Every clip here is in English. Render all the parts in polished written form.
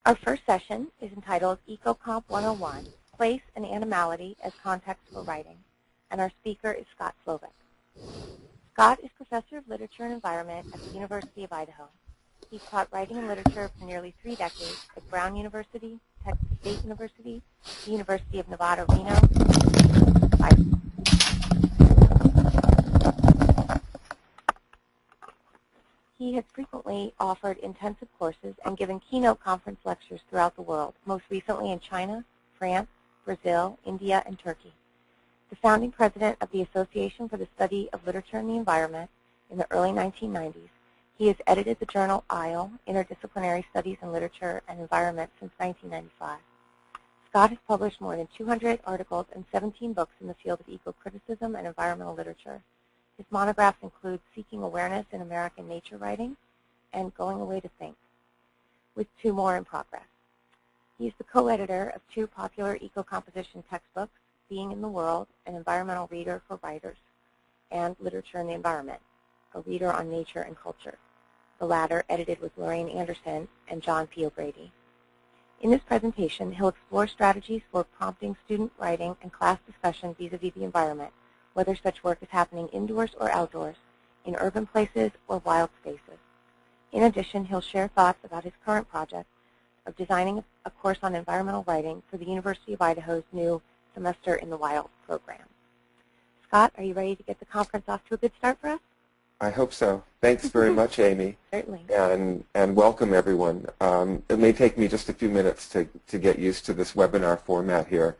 Our first session is entitled Ecocomp 101, Place and Animality as Context for Writing, and our speaker is Scott Slovic. Scott is Professor of Literature and Environment at the University of Idaho. He's taught writing and literature for nearly 3 decades at Brown University, Texas State University, the University of Nevada, Reno. He has frequently offered intensive courses and given keynote conference lectures throughout the world, most recently in China, France, Brazil, India, and Turkey. The founding president of the Association for the Study of Literature and the Environment in the early 1990s, he has edited the journal ASLE, Interdisciplinary Studies in Literature and Environment, since 1995. Scott has published more than 200 articles and 17 books in the field of ecocriticism and environmental literature. His monographs include Seeking Awareness in American Nature Writing and Going Away to Think, with 2 more in progress. He is the co-editor of 2 popular ecocomposition textbooks, Being in the World, an environmental reader for writers, and Literature and the Environment, a reader on nature and culture, the latter edited with Lorraine Anderson and John P. O'Grady. In this presentation, he'll explore strategies for prompting student writing and class discussion vis-à-vis the environment, whether such work is happening indoors or outdoors, in urban places or wild spaces. In addition, he'll share thoughts about his current project of designing a course on environmental writing for the University of Idaho's new Semester in the Wild program. Scott, are you ready to get the conference off to a good start for us? I hope so. Thanks very much, Amy. Certainly. And welcome, everyone. It may take me just a few minutes to get used to this webinar format here.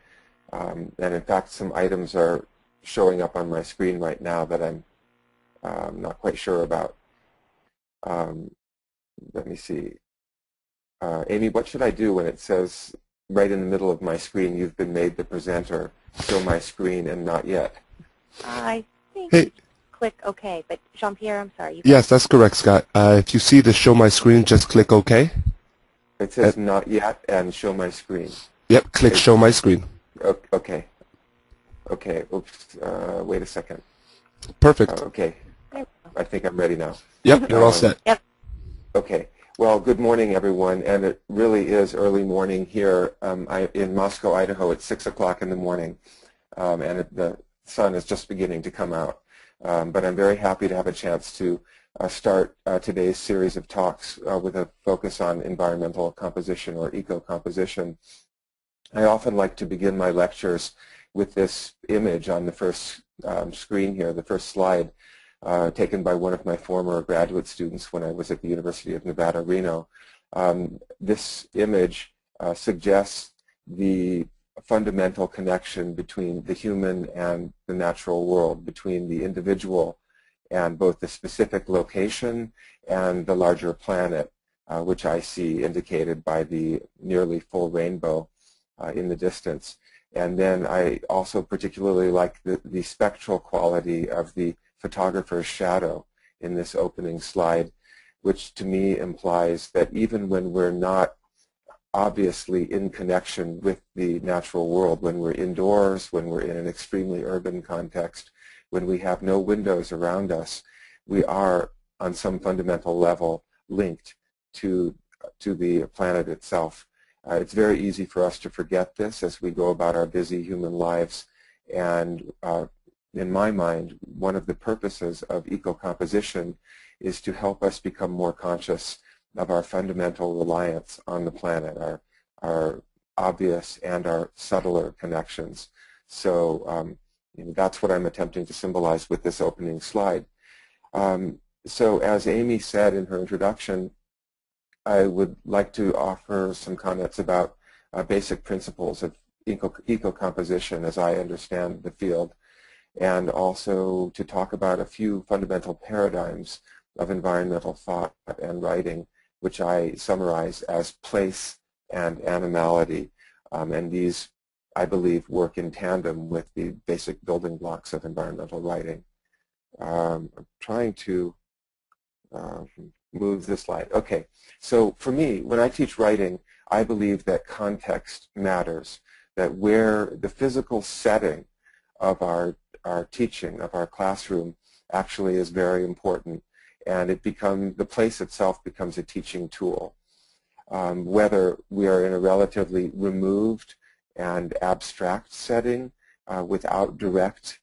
And in fact, some items are showing up on my screen right now that I'm not quite sure about. Let me see. Amy, what should I do when it says right in the middle of my screen, you've been made the presenter, show my screen, and not yet? I think click OK, but Jean-Pierre, I'm sorry. Yes, that's correct, Scott. If you see the show my screen, just click OK. It says not yet and show my screen. Yep, click show my screen. Okay. Okay, oops, wait a second. Perfect. Okay, I think I'm ready now. Yep, you're all set. Yep. Okay, well, good morning, everyone, and it really is early morning here. In Moscow, Idaho, it's 6 o'clock in the morning, and the sun is just beginning to come out. But I'm very happy to have a chance to start today's series of talks with a focus on environmental composition or eco-composition. I often like to begin my lectures with this image on the first screen here, the first slide, taken by one of my former graduate students when I was at the University of Nevada, Reno. This image suggests the fundamental connection between the human and the natural world, between the individual and both the specific location and the larger planet, which I see indicated by the nearly full rainbow in the distance. And then I also particularly like the spectral quality of the photographer's shadow in this opening slide, which to me implies that even when we're not obviously in connection with the natural world, when we're indoors, when we're in an extremely urban context, when we have no windows around us, we are on some fundamental level linked to the planet itself. It's very easy for us to forget this as we go about our busy human lives, and in my mind, one of the purposes of ecocomposition is to help us become more conscious of our fundamental reliance on the planet, our obvious and our subtler connections. So that's what I'm attempting to symbolize with this opening slide. So as Amy said in her introduction, I would like to offer some comments about basic principles of ecocomposition as I understand the field, and also to talk about a few fundamental paradigms of environmental thought and writing, which I summarize as place and animality. And these, I believe, work in tandem with the basic building blocks of environmental writing. I'm trying to move this slide. Okay, so for me, when I teach writing, I believe that context matters, that where the physical setting of our teaching, of our classroom, actually is very important, and the place itself becomes a teaching tool. whether we are in a relatively removed and abstract setting without direct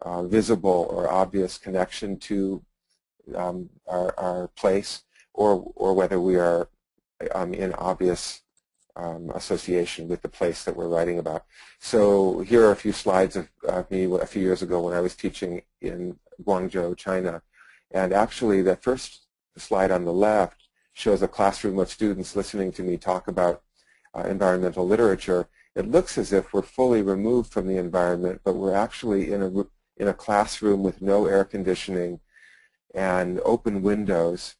visible or obvious connection to our place, or whether we are in obvious association with the place that we're writing about. So here are a few slides of me a few years ago when I was teaching in Guangzhou, China. And actually the first slide on the left shows a classroom of students listening to me talk about environmental literature. It looks as if we're fully removed from the environment, but we're actually in a classroom with no air conditioning and open windows,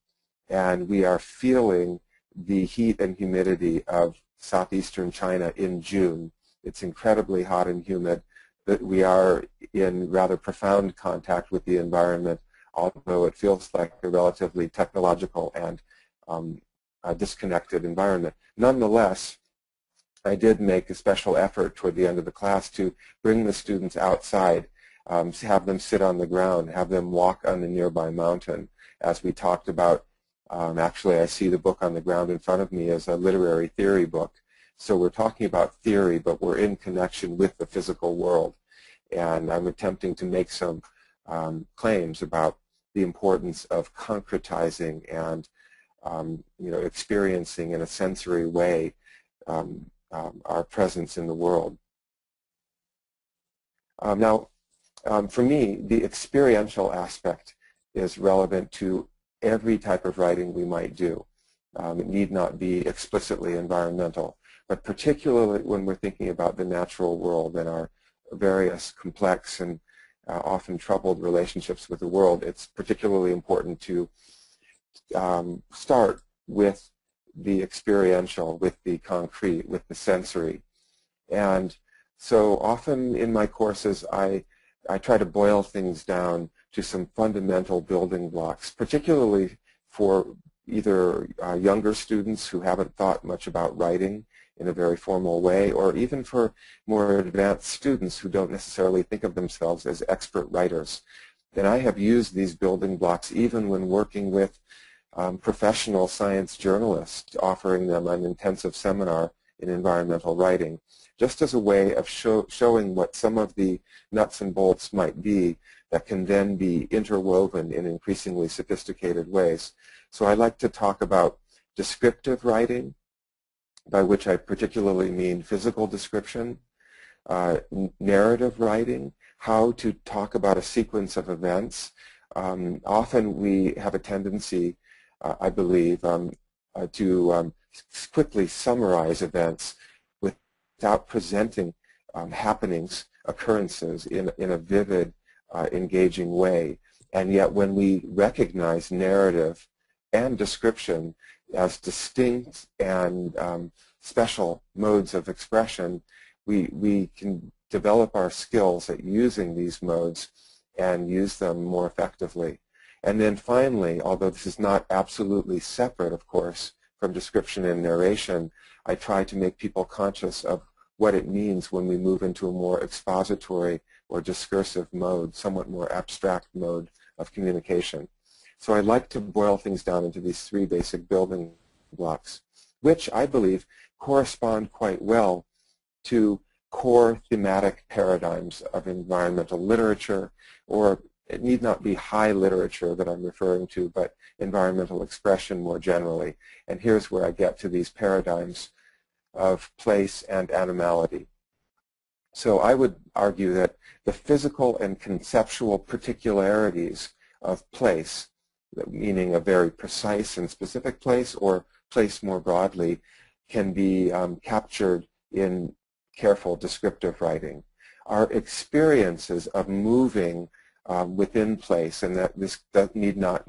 and we are feeling the heat and humidity of southeastern China in June. It's incredibly hot and humid, but we are in rather profound contact with the environment, although it feels like a relatively technological and disconnected environment. Nonetheless, I did make a special effort toward the end of the class to bring the students outside, have them sit on the ground, have them walk on the nearby mountain, as we talked about. Actually, I see the book on the ground in front of me as a literary theory book. So we're talking about theory, but we're in connection with the physical world. And I'm attempting to make some claims about the importance of concretizing and experiencing in a sensory way our presence in the world. Now, for me, the experiential aspect is relevant to every type of writing we might do. It need not be explicitly environmental, but particularly when we're thinking about the natural world and our various complex and often troubled relationships with the world, it's particularly important to start with the experiential, with the concrete, with the sensory. And so often in my courses, I try to boil things down to some fundamental building blocks, particularly for either younger students who haven't thought much about writing in a very formal way, or even for more advanced students who don't necessarily think of themselves as expert writers. And I have used these building blocks even when working with professional science journalists, offering them an intensive seminar in environmental writing, just as a way of showing what some of the nuts and bolts might be that can then be interwoven in increasingly sophisticated ways. So I like to talk about descriptive writing, by which I particularly mean physical description, narrative writing, how to talk about a sequence of events. Often we have a tendency, I believe, to quickly summarize events without presenting happenings, occurrences in a vivid, engaging way. And yet when we recognize narrative and description as distinct and special modes of expression, we can develop our skills at using these modes and use them more effectively. And then finally, although this is not absolutely separate, of course, from description and narration, I try to make people conscious of what it means when we move into a more expository or discursive mode, somewhat more abstract mode of communication. So I like to boil things down into these three basic building blocks, which I believe correspond quite well to core thematic paradigms of environmental literature, or it need not be high literature that I'm referring to, but environmental expression more generally. And here's where I get to these paradigms of place and animality. So I would argue that the physical and conceptual particularities of place, meaning a very precise and specific place or place more broadly, can be captured in careful descriptive writing. Our experiences of moving within place, and that this need not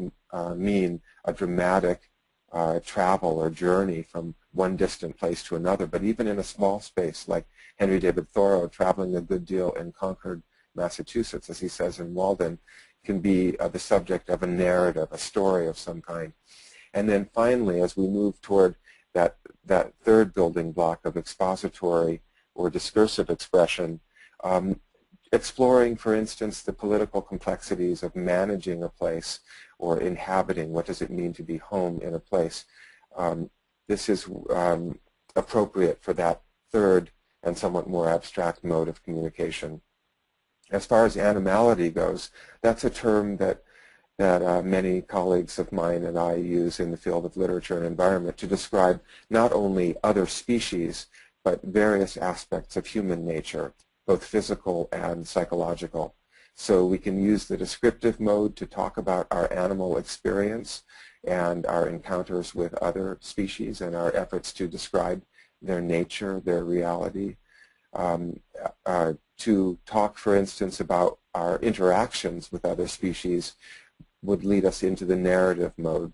mean a dramatic travel or journey from one distant place to another, but even in a small space, like Henry David Thoreau traveling a good deal in Concord, Massachusetts, as he says in Walden, can be the subject of a narrative, a story of some kind. And then finally, as we move toward that third building block of expository or discursive expression, exploring, for instance, the political complexities of managing a place or inhabiting, what does it mean to be home in a place, this is appropriate for that third and somewhat more abstract mode of communication. As far as animality goes, that's a term that many colleagues of mine and I use in the field of literature and environment to describe not only other species, but various aspects of human nature, both physical and psychological. So we can use the descriptive mode to talk about our animal experience and our encounters with other species and our efforts to describe their nature, their reality. To talk, for instance, about our interactions with other species would lead us into the narrative mode.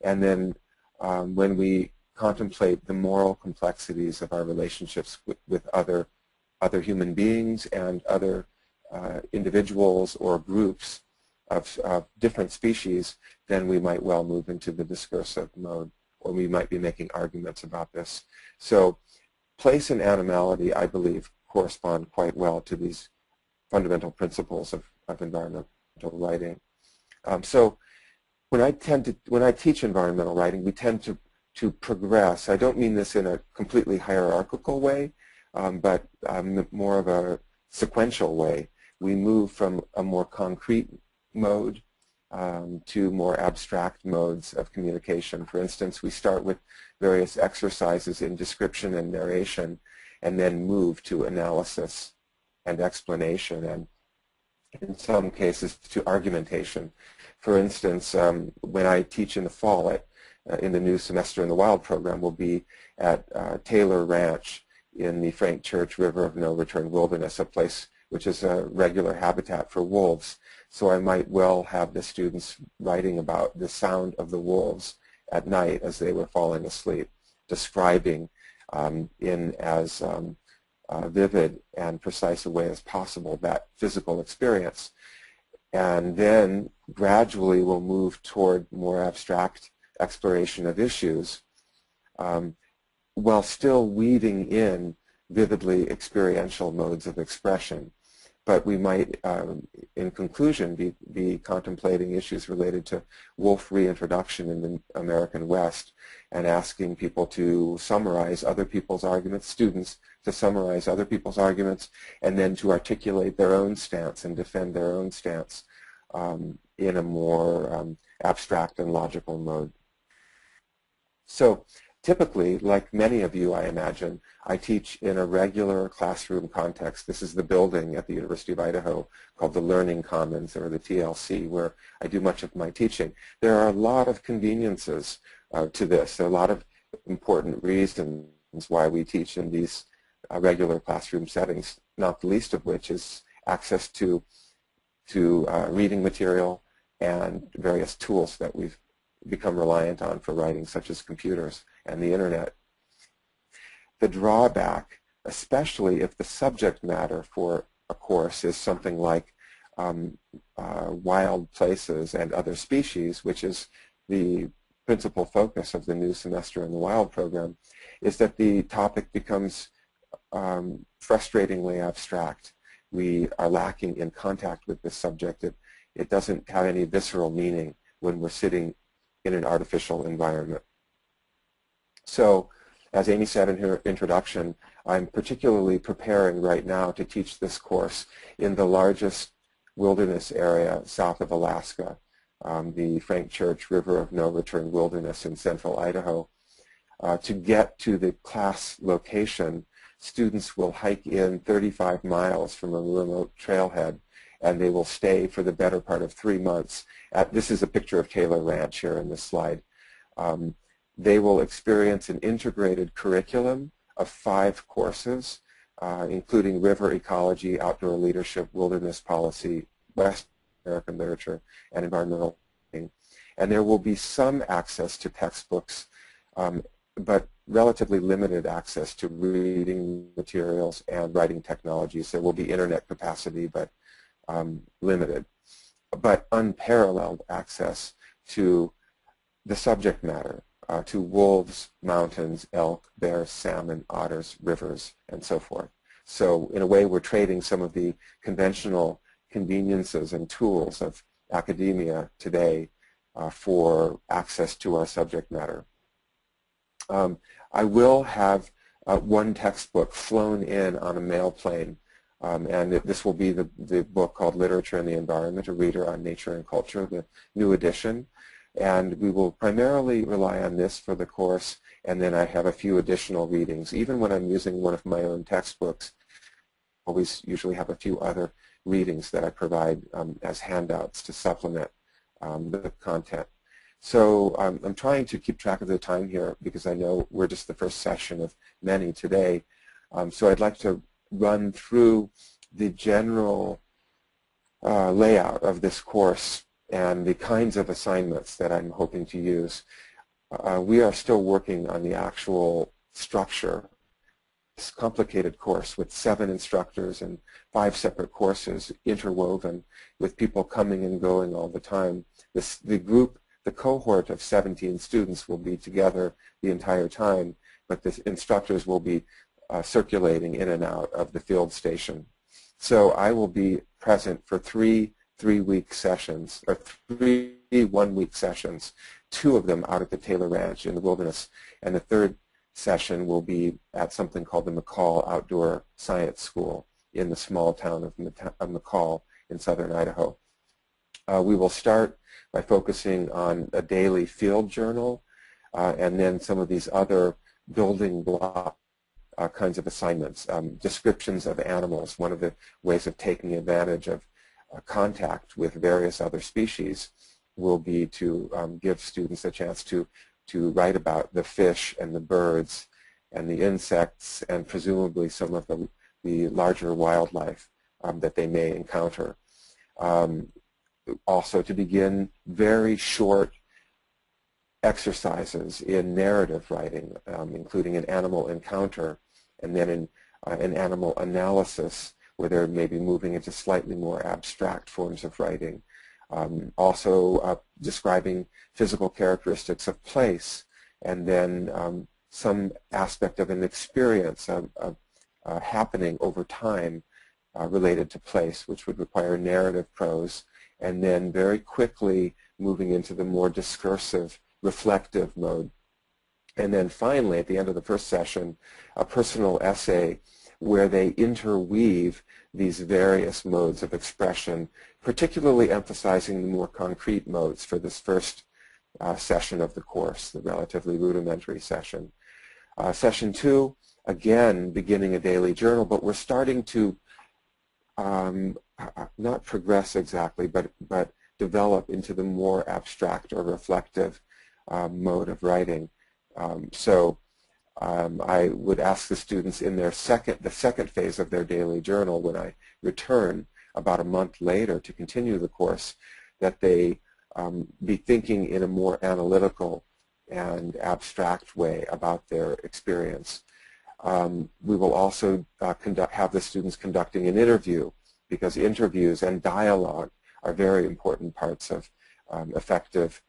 And then when we contemplate the moral complexities of our relationships with other human beings and other individuals or groups of different species, then we might well move into the discursive mode, or we might be making arguments about this. So place and animality, I believe, correspond quite well to these fundamental principles of environmental writing. So when I teach environmental writing, we tend to progress. I don't mean this in a completely hierarchical way, but more of a sequential way. We move from a more concrete mode to more abstract modes of communication. For instance, we start with various exercises in description and narration, and then move to analysis and explanation, and in some cases to argumentation. For instance, when I teach in the fall in the new Semester in the Wild program, we'll be at Taylor Ranch in the Frank Church River of No Return Wilderness, a place which is a regular habitat for wolves. So I might well have the students writing about the sound of the wolves at night as they were falling asleep, describing in as vivid and precise a way as possible that physical experience. And then gradually we'll move toward more abstract exploration of issues while still weaving in vividly experiential modes of expression. But we might, in conclusion, be contemplating issues related to wolf reintroduction in the American West and asking people to summarize other people's arguments, students to summarize other people's arguments, and then to articulate their own stance and defend their own stance in a more abstract and logical mode. So typically, like many of you, I imagine, I teach in a regular classroom context. This is the building at the University of Idaho called the Learning Commons, or the TLC, where I do much of my teaching. There are a lot of conveniences to this. There are a lot of important reasons why we teach in these regular classroom settings, not the least of which is access to reading material and various tools that we've become reliant on for writing, such as computers and the internet. The drawback, especially if the subject matter for a course is something like wild places and other species, which is the principal focus of the new Semester in the Wild program, is that the topic becomes frustratingly abstract. We are lacking in contact with this subject. It doesn't have any visceral meaning when we're sitting in an artificial environment. So, as Amy said in her introduction, I'm particularly preparing right now to teach this course in the largest wilderness area south of Alaska, the Frank Church River of No Return Wilderness in central Idaho. To get to the class location, students will hike in 35 miles from a remote trailhead, and they will stay for the better part of 3 months. This is a picture of Taylor Ranch here in this slide. They will experience an integrated curriculum of 5 courses, including river ecology, outdoor leadership, wilderness policy, West American literature, and environmental writing. And there will be some access to textbooks, but relatively limited access to reading materials and writing technologies. There will be internet capacity, but limited, but unparalleled access to the subject matter, to wolves, mountains, elk, bears, salmon, otters, rivers, and so forth. So in a way, we're trading some of the conventional conveniences and tools of academia today for access to our subject matter. I will have one textbook flown in on a mail plane, and this will be the book called Literature and the Environment, a reader on nature and culture, the new edition. And we will primarily rely on this for the course, and then I have a few additional readings. Even when I'm using one of my own textbooks, I always usually have a few other readings that I provide as handouts to supplement the content. So I'm trying to keep track of the time here because I know we're just the first session of many today. So I'd like to run through the general layout of this course and the kinds of assignments that I'm hoping to use. We are still working on the actual structure. This complicated course with 7 instructors and 5 separate courses interwoven with people coming and going all the time. The cohort of 17 students will be together the entire time, but the instructors will be circulating in and out of the field station. So I will be present for 3 3-week sessions, or 3 one-week sessions, 2 of them out at the Taylor Ranch in the wilderness, and the third session will be at something called the McCall Outdoor Science School in the small town of McCall in southern Idaho. We will start by focusing on a daily field journal and then some of these other building block kinds of assignments. Descriptions of animals, one of the ways of taking advantage of contact with various other species will be to give students a chance to write about the fish and the birds and the insects and presumably some of the larger wildlife that they may encounter. Also to begin very short exercises in narrative writing, including an animal encounter and then an animal analysis where they're maybe moving into slightly more abstract forms of writing. Also describing physical characteristics of place and then some aspect of an experience happening over time related to place, which would require narrative prose, and then very quickly moving into the more discursive, reflective mode. And then finally, at the end of the first session, a personal essay where they interweave these various modes of expression, particularly emphasizing the more concrete modes for this first session of the course, the relatively rudimentary session. Session 2, again, beginning a daily journal, but we're starting to not progress exactly, but develop into the more abstract or reflective mode of writing. I would ask the students in the second phase of their daily journal, when I return about a month later to continue the course, that they be thinking in a more analytical and abstract way about their experience. We will also have the students conducting an interview, because interviews and dialogue are very important parts of effective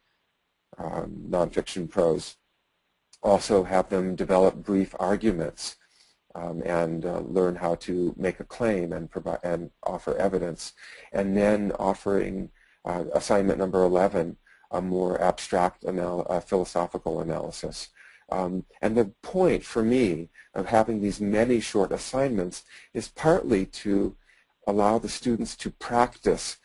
nonfiction prose. Also have them develop brief arguments and learn how to make a claim and offer evidence. And then offering assignment number 11, a more abstract philosophical analysis. And the point for me of having these many short assignments is partly to allow the students to practice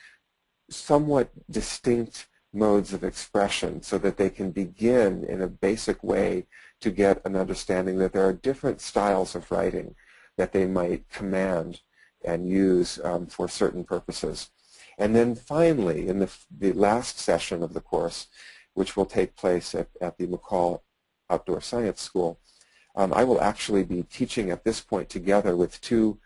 somewhat distinct modes of expression so that they can begin in a basic way to get an understanding that there are different styles of writing that they might command and use for certain purposes. And then finally, in the last session of the course, which will take place at the McCall Outdoor Science School, I will actually be teaching at this point together with 2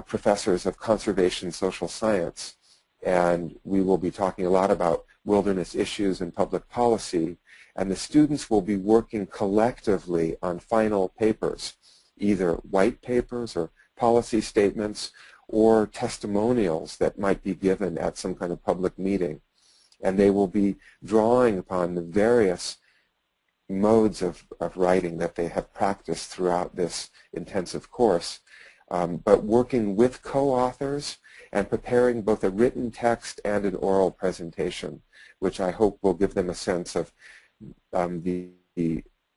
professors of conservation social science. And we will be talking a lot about wilderness issues and public policy, and the students will be working collectively on final papers, either white papers or policy statements or testimonials that might be given at some kind of public meeting. And they will be drawing upon the various modes of writing that they have practiced throughout this intensive course, but working with co-authors and preparing both a written text and an oral presentation, which I hope will give them a sense of the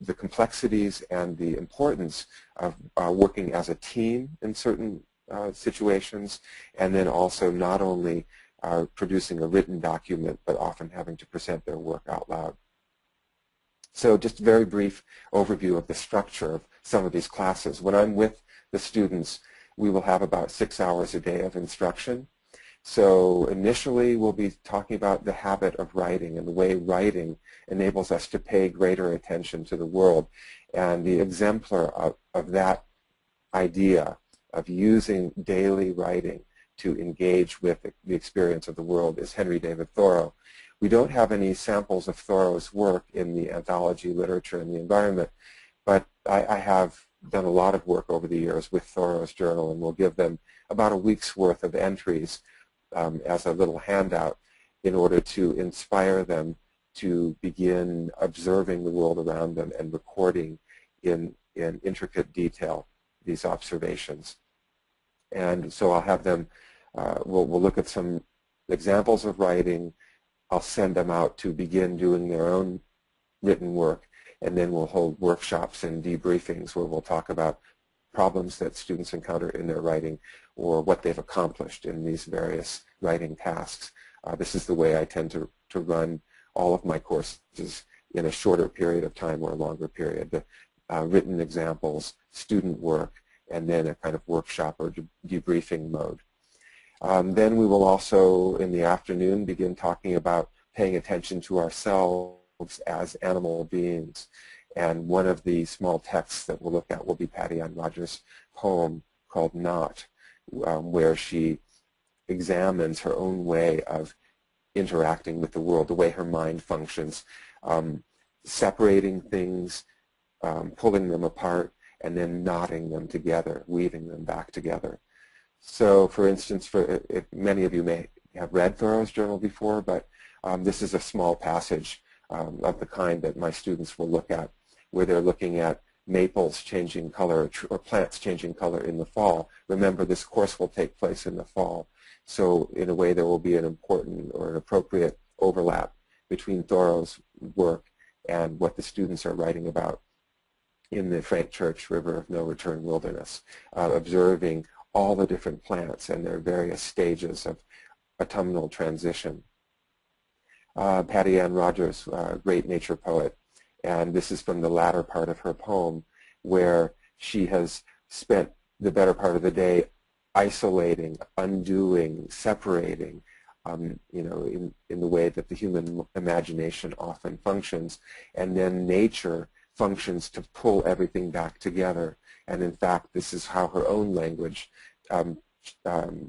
the complexities and the importance of working as a team in certain situations, and then also not only producing a written document, but often having to present their work out loud. So just a very brief overview of the structure of some of these classes. When I'm with the students, we will have about 6 hours a day of instruction. So initially we'll be talking about the habit of writing and the way writing enables us to pay greater attention to the world. And the exemplar of that idea of using daily writing to engage with the experience of the world is Henry David Thoreau. We don't have any samples of Thoreau's work in the anthology literature and the environment, but I have done a lot of work over the years with Thoreau's journal, and we'll give them about a week's worth of entries as a little handout in order to inspire them to begin observing the world around them and recording in intricate detail these observations. And so I'll have them, we'll look at some examples of writing. I'll send them out to begin doing their own written work, and then we'll hold workshops and debriefings where we'll talk about problems that students encounter in their writing or what they've accomplished in these various writing tasks. This is the way I tend to run all of my courses in a shorter period of time or a longer period. The written examples, student work, and then a kind of workshop or debriefing mode. Then we will also, in the afternoon, begin talking about paying attention to ourselves as animal beings. And one of the small texts that we'll look at will be Patty Ann Rogers' poem called Not, where she examines her own way of interacting with the world, the way her mind functions, separating things, pulling them apart, and then knotting them together, weaving them back together. So, for instance, many of you may have read Thoreau's journal before, but this is a small passage of the kind that my students will look at, where they're looking at maples changing color or plants changing color in the fall. Remember, this course will take place in the fall. So in a way, there will be an important or an appropriate overlap between Thoreau's work and what the students are writing about in the Frank Church River of No Return Wilderness, observing all the different plants and their various stages of autumnal transition. Patty Ann Rogers, great nature poet, and this is from the latter part of her poem, where she has spent the better part of the day isolating, undoing, separating, in the way that the human imagination often functions, and then nature functions to pull everything back together. And in fact, this is how her own language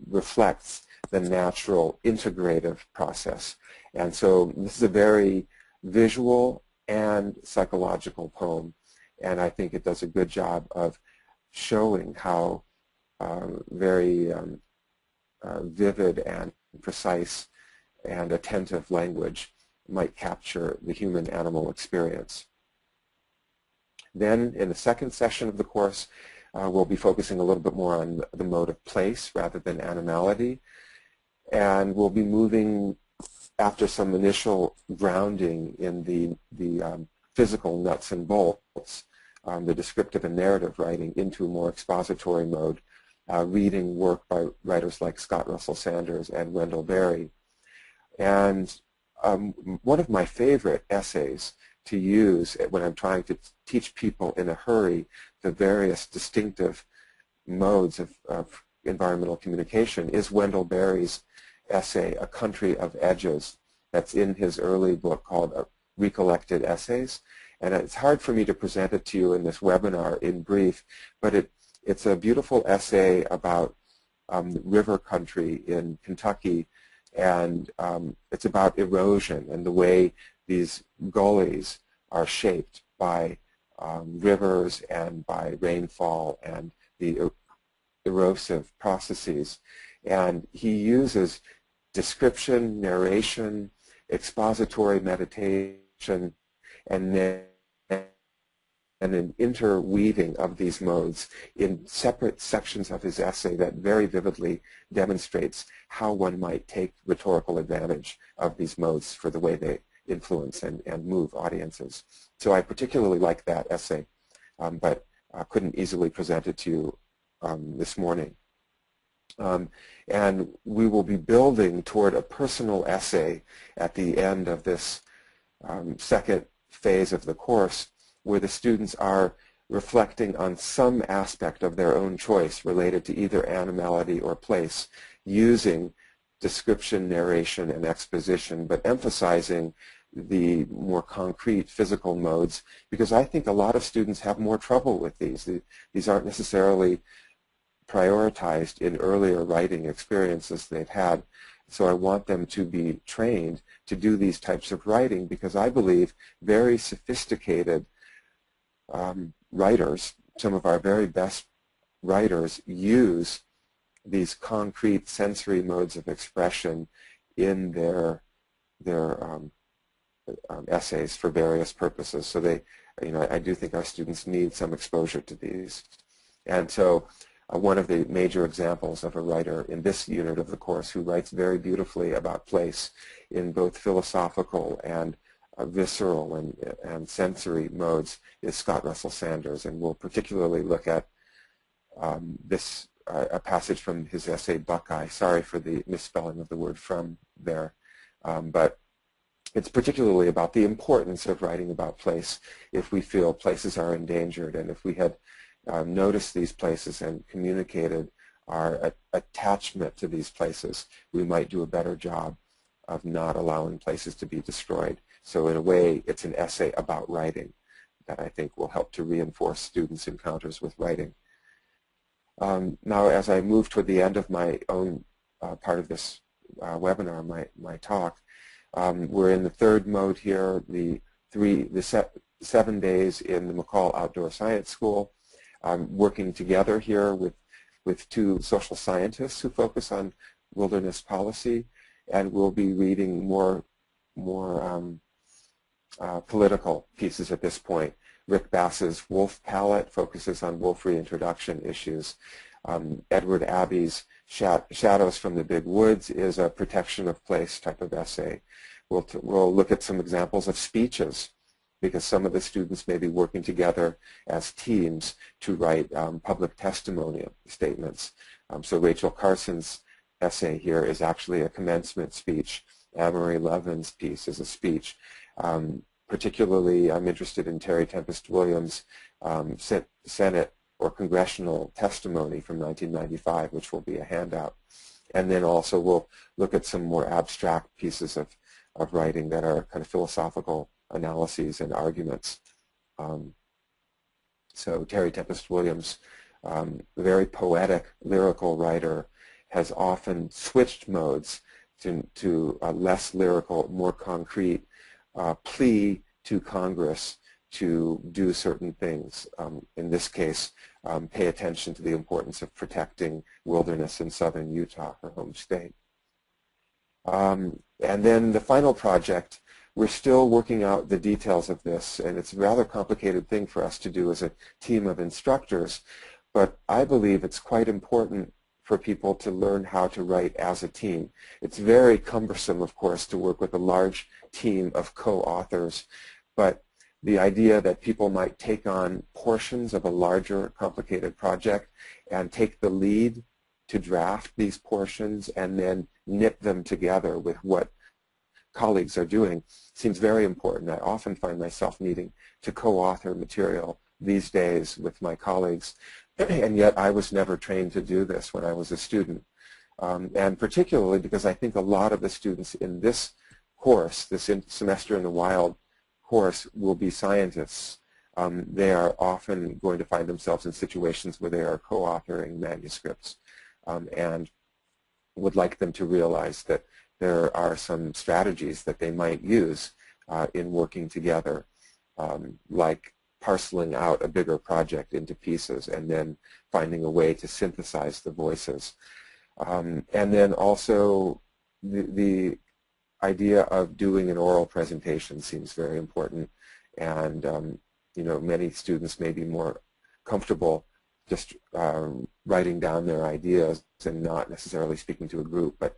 reflects the natural integrative process. And so this is a very visual and psychological poem, and I think it does a good job of showing how very vivid and precise and attentive language might capture the human-animal experience. Then in the second session of the course, we'll be focusing a little bit more on the mode of place rather than animality, and we'll be moving after some initial grounding in the physical nuts and bolts, the descriptive and narrative writing, into a more expository mode, reading work by writers like Scott Russell Sanders and Wendell Berry. And one of my favorite essays to use when I'm trying to teach people in a hurry the various distinctive modes of environmental communication is Wendell Berry's essay, A Country of Edges, that's in his early book called Recollected Essays. And it's hard for me to present it to you in this webinar in brief, but it's a beautiful essay about river country in Kentucky, and it's about erosion and the way these gullies are shaped by rivers and by rainfall and the erosive processes. And he uses description, narration, expository meditation, and then an interweaving of these modes in separate sections of his essay that very vividly demonstrates how one might take rhetorical advantage of these modes for the way influence and move audiences. So I particularly like that essay, but couldn't easily present it to you this morning. And we will be building toward a personal essay at the end of this second phase of the course, where the students are reflecting on some aspect of their own choice related to either animality or place, using description, narration, and exposition, but emphasizing the more concrete physical modes, because I think a lot of students have more trouble with these. These aren't necessarily prioritized in earlier writing experiences they've had. So I want them to be trained to do these types of writing, because I believe very sophisticated writers, some of our very best writers, use these concrete sensory modes of expression in their essays for various purposes. So they, I do think our students need some exposure to these. And so one of the major examples of a writer in this unit of the course who writes very beautifully about place in both philosophical and visceral and sensory modes is Scott Russell Sanders, and we'll particularly look at this a passage from his essay Buckeye. Sorry for the misspelling of the word "from" there, but it's particularly about the importance of writing about place if we feel places are endangered, and if we had noticed these places and communicated our attachment to these places, we might do a better job of not allowing places to be destroyed. So in a way, it's an essay about writing that I think will help to reinforce students' encounters with writing. Now, as I move toward the end of my own part of this webinar, my talk, we're in the third mode here, the 7 days in the McCall Outdoor Science School, working together here with two social scientists who focus on wilderness policy, and we'll be reading more political pieces at this point. Rick Bass's Wolf Palette focuses on wolf reintroduction issues. Edward Abbey's Shadows from the Big Woods is a protection of place type of essay. We'll look at some examples of speeches, because some of the students may be working together as teams to write public testimonial statements. So Rachel Carson's essay here is actually a commencement speech. Amory Levin's piece is a speech. Particularly, I'm interested in Terry Tempest Williams' Senate or congressional testimony from 1995, which will be a handout. And then also we'll look at some more abstract pieces of writing that are kind of philosophical analyses and arguments. So Terry Tempest Williams, a very poetic, lyrical writer, has often switched modes to a less lyrical, more concrete plea to Congress to do certain things. In this case, pay attention to the importance of protecting wilderness in southern Utah, her home state. And then the final project, we're still working out the details of this, and it's a rather complicated thing for us to do as a team of instructors, but I believe it's quite important for people to learn how to write as a team. It's very cumbersome, of course, to work with a large team of co-authors, but the idea that people might take on portions of a larger, complicated project and take the lead to draft these portions and then knit them together with what colleagues are doing seems very important. I often find myself needing to co-author material these days with my colleagues, and yet I was never trained to do this when I was a student. And particularly because I think a lot of the students in this course, this Semester in the Wild course, will be scientists. They are often going to find themselves in situations where they are co-authoring manuscripts, and would like them to realize that there are some strategies that they might use in working together, like parceling out a bigger project into pieces and then finding a way to synthesize the voices. And then also the idea of doing an oral presentation seems very important, and you know, many students may be more comfortable just writing down their ideas and not necessarily speaking to a group, but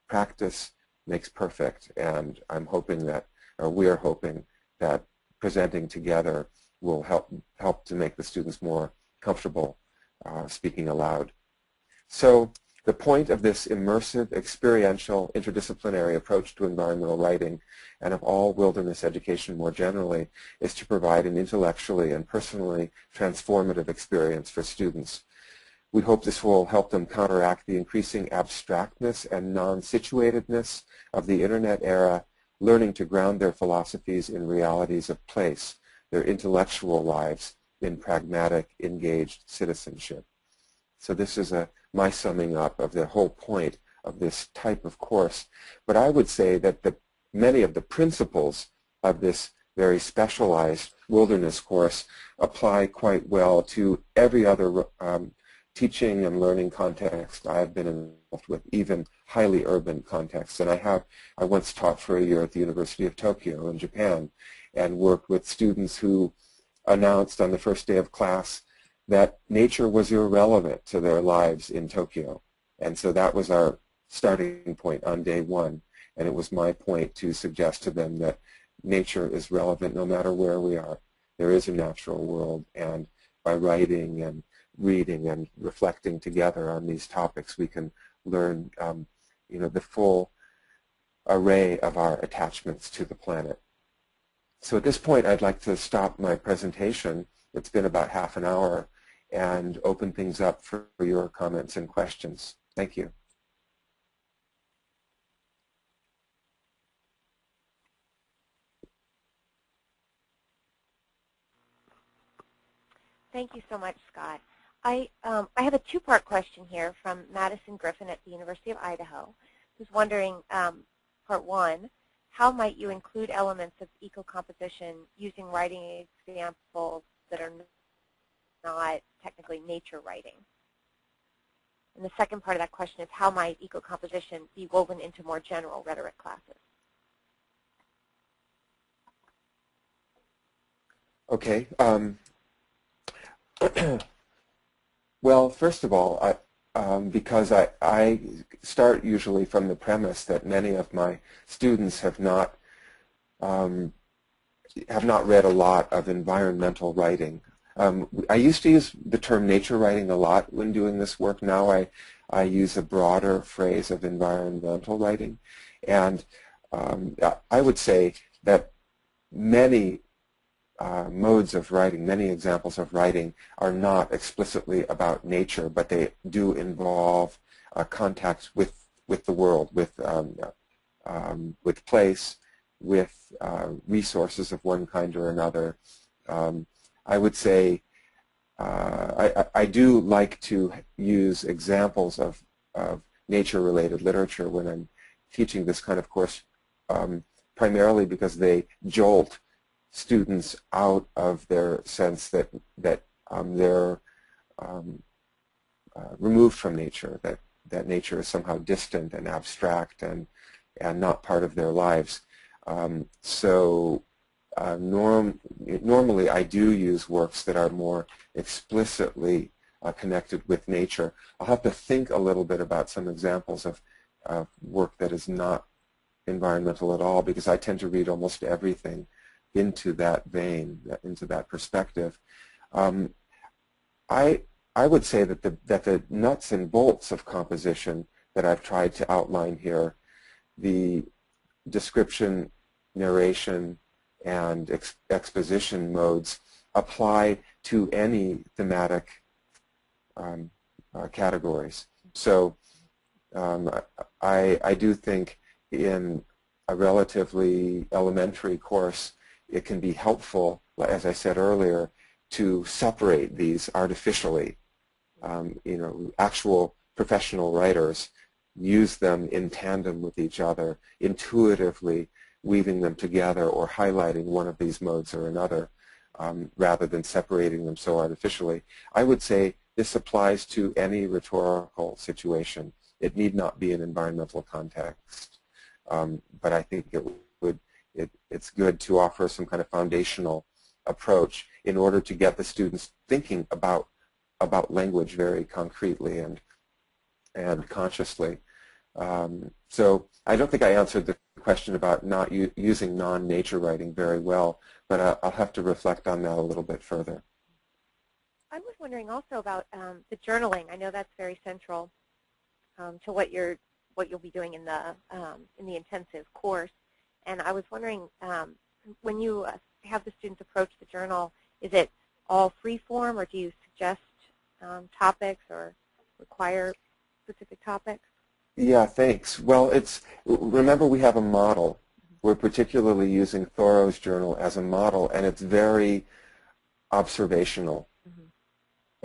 practice makes perfect, and I'm hoping that or we're hoping that presenting together will help to make the students more comfortable speaking aloud. So the point of this immersive, experiential, interdisciplinary approach to environmental writing and of all wilderness education more generally is to provide an intellectually and personally transformative experience for students. We hope this will help them counteract the increasing abstractness and non-situatedness of the Internet era, learning to ground their philosophies in realities of place, their intellectual lives in pragmatic, engaged citizenship. So this is my summing up of the whole point of this type of course. But I would say that many of the principles of this very specialized wilderness course apply quite well to every other teaching and learning context I've been involved with, even highly urban contexts. And I once taught for a year at the University of Tokyo in Japan and worked with students who announced on the first day of class that nature was irrelevant to their lives in Tokyo. And so that was our starting point on day one. And it was my point to suggest to them that nature is relevant no matter where we are. There is a natural world, and by writing and reading and reflecting together on these topics, we can learn the full array of our attachments to the planet. So at this point, I'd like to stop my presentation. It's been about half an hour, and open things up for your comments and questions. Thank you. Thank you so much, Scott. I have a two-part question here from Madison Griffin at the University of Idaho, who's wondering, part one, how might you include elements of ecocomposition using writing examples that are not technically nature writing? And the second part of that question is, how might ecocomposition be woven into more general rhetoric classes? Okay. Well, first of all, because I start usually from the premise that many of my students have not read a lot of environmental writing. I used to use the term nature writing a lot when doing this work. Now I use a broader phrase of environmental writing. And I would say that many modes of writing, many examples of writing are not explicitly about nature, but they do involve contact with the world, with place, with resources of one kind or another. I would say I do like to use examples of nature-related literature when I'm teaching this kind of course, primarily because they jolt students out of their sense that they're removed from nature, that nature is somehow distant and abstract and not part of their lives. Normally I do use works that are more explicitly connected with nature. I'll have to think a little bit about some examples of work that is not environmental at all, because I tend to read almost everything into that vein, into that perspective. I would say that the nuts and bolts of composition that I've tried to outline here, the description, narration, and exposition modes, apply to any thematic categories. So I do think in a relatively elementary course, it can be helpful, as I said earlier, to separate these artificially. Actual professional writers use them in tandem with each other, intuitively weaving them together or highlighting one of these modes or another, rather than separating them so artificially. I would say this applies to any rhetorical situation. It need not be an environmental context, but I think it's good to offer some kind of foundational approach in order to get the students thinking about language very concretely and consciously. So I don't think I answered the question about not using non-nature writing very well, but I'll have to reflect on that a little bit further. I was wondering also about the journaling. I know that's very central to what you'll be doing in the intensive course, and I was wondering when you have the students approach the journal, is it all free form, or do you suggest topics or require specific topics? Yeah, thanks. Well, remember we have a model. We're particularly using Thoreau's journal as a model, and it's very observational. Mm-hmm.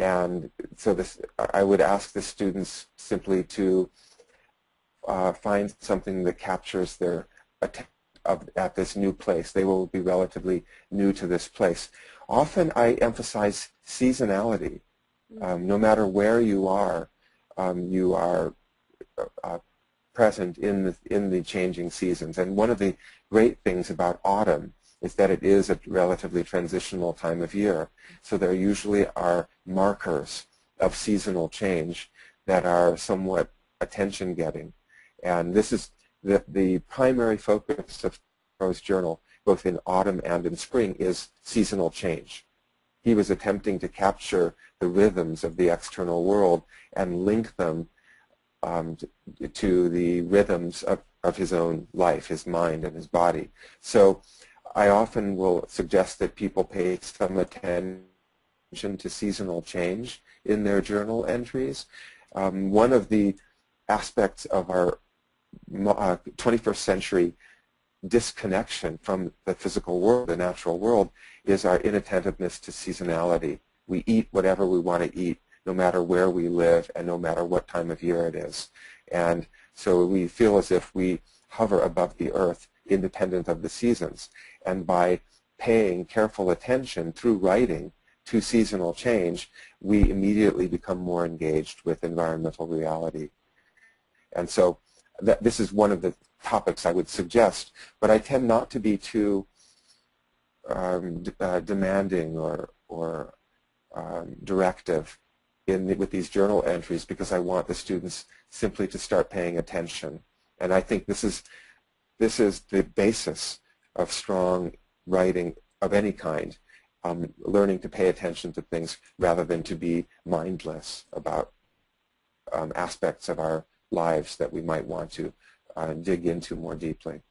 And so I would ask the students simply to find something that captures their attention at this new place. They will be relatively new to this place. Often I emphasize seasonality. No matter where you are present in the changing seasons. And one of the great things about autumn is that it is a relatively transitional time of year. So there usually are markers of seasonal change that are somewhat attention-getting. And this is the primary focus of Thoreau's journal, both in autumn and in spring, is seasonal change. He was attempting to capture the rhythms of the external world and link them to the rhythms of his own life, his mind and his body. So I often will suggest that people pay some attention to seasonal change in their journal entries. One of the aspects of our 21st century disconnection from the physical world, the natural world, is our inattentiveness to seasonality. We eat whatever we want to eat, no matter where we live and no matter what time of year it is. And so we feel as if we hover above the earth, independent of the seasons. And by paying careful attention through writing to seasonal change, we immediately become more engaged with environmental reality. And so this is one of the topics I would suggest, but I tend not to be too demanding or directive with these journal entries, because I want the students simply to start paying attention. And I think this is the basis of strong writing of any kind, learning to pay attention to things rather than to be mindless about aspects of our lives that we might want to dig into more deeply.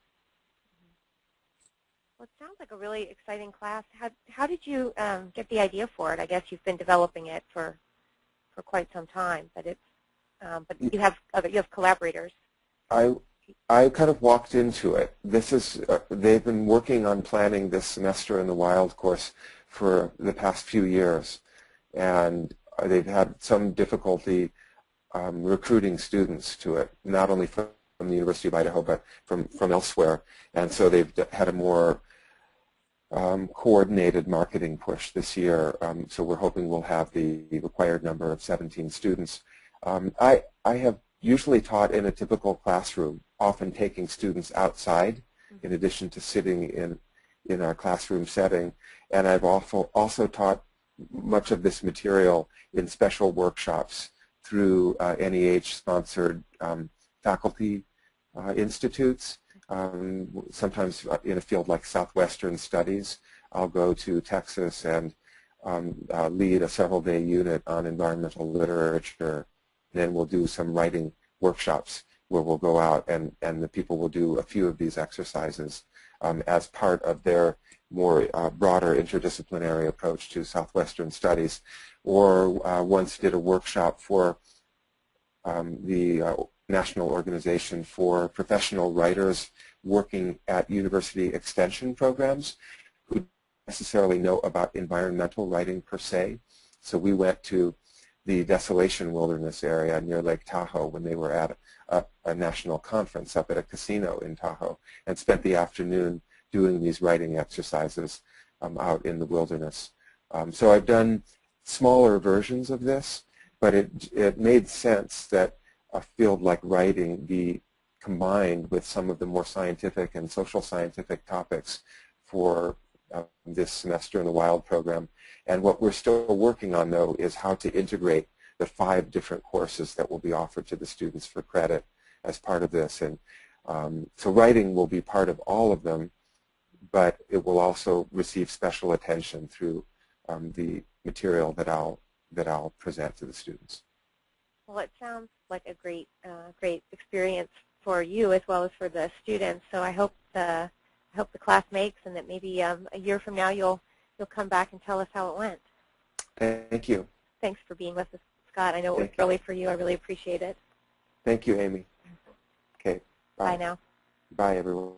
Well, it sounds like a really exciting class. How did you get the idea for it? I guess you've been developing it for quite some time, but you have collaborators. I kind of walked into it. They've been working on planning this semester in the Wild course for the past few years, and they've had some difficulty recruiting students to it, not only from the University of Idaho, but from elsewhere. And so they've had a more coordinated marketing push this year. So we're hoping we'll have the required number of 17 students. I have usually taught in a typical classroom, often taking students outside in addition to sitting in our classroom setting. And I've also taught much of this material in special workshops through NEH-sponsored faculty institutes. Sometimes in a field like Southwestern Studies, I'll go to Texas and lead a several-day unit on environmental literature. Then we'll do some writing workshops where we'll go out and the people will do a few of these exercises as part of their more broader interdisciplinary approach to Southwestern Studies. Or once did a workshop for the National Organization for Professional Writers working at university extension programs who don't necessarily know about environmental writing per se. So we went to the Desolation Wilderness area near Lake Tahoe when they were at a national conference up at a casino in Tahoe and spent the afternoon doing these writing exercises out in the wilderness. So I've done smaller versions of this, but it made sense that a field like writing be combined with some of the more scientific and social scientific topics for this semester in the Wild program. And what we're still working on, though, is how to integrate the 5 different courses that will be offered to the students for credit as part of this. And So writing will be part of all of them, but it will also receive special attention through the material that I'll present to the students. Well, it sounds like a great experience for you as well as for the students. So I hope the class makes, and that maybe a year from now you'll come back and tell us how it went. Thank you. Thanks for being with us, Scott. I know it was early for you. I really appreciate it. Thank you, Amy. Okay. Bye now. Bye, everyone.